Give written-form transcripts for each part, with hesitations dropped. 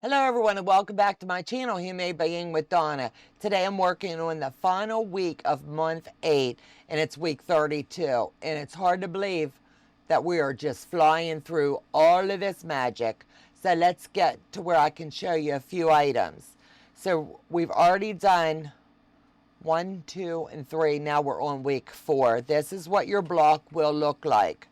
Hello everyone and welcome back to my channel, Handmade by Ying with Donna. Today I'm working on the final week of month 8 and it's week 32. And it's hard to believe that we are just flying through all of this magic. So let's get to where I can show you a few items. So we've already done 1, 2, and 3. Now we're on week 4. This is what your block will look like.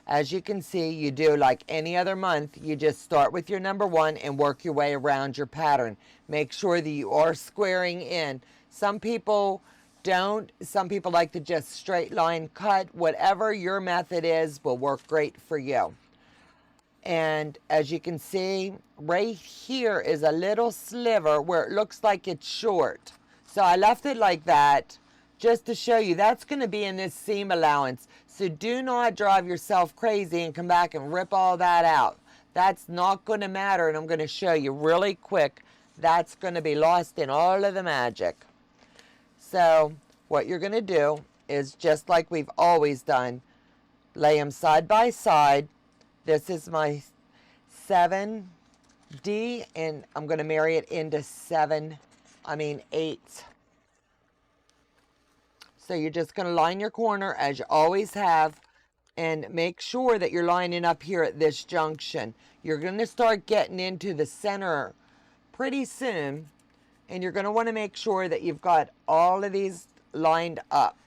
As you can see, you do like any other month. You just start with your number 1 and work your way around your pattern. Make sure that you are squaring in. Some people don't. Some people like to just straight line cut. Whatever your method is will work great for you. And as you can see, right here is a little sliver where it looks like it's short. So I left it like that just to show you that's going to be in this seam allowance. So do not drive yourself crazy and come back and rip all that out. That's not going to matter, and I'm going to show you really quick. That's going to be lost in all of the magic. So what you're going to do is just like we've always done, lay them side by side. This is my 7D, and I'm going to marry it into 8. So you're just going to line your corner as you always have, and make sure that you're lining up here at this junction. You're going to start getting into the center pretty soon, and you're going to want to make sure that you've got all of these lined up.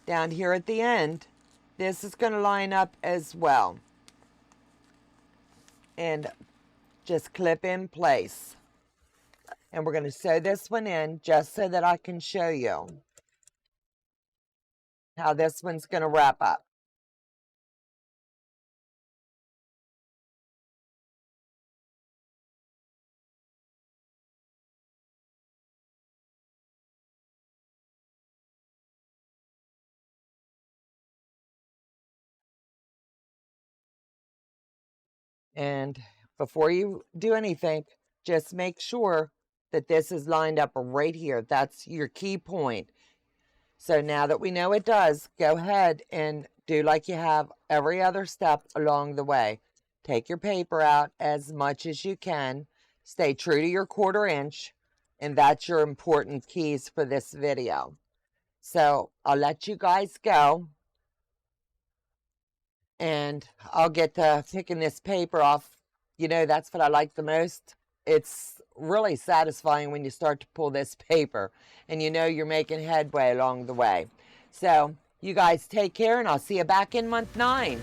Down here at the end, this is going to line up as well. And just clip in place. And we're going to sew this one in just so that I can show you how this one's going to wrap up. And before you do anything, just make sure that this is lined up right here. That's your key point. So now that we know it does, go ahead and do like you have every other step along the way. Take your paper out as much as you can. Stay true to your 1/4 inch. And that's your important keys for this video. So I'll let you guys go. And I'll get to picking this paper off. You know, that's what I like the most. It's really satisfying when you start to pull this paper and you know you're making headway along the way. So you guys take care, and I'll see you back in month 9.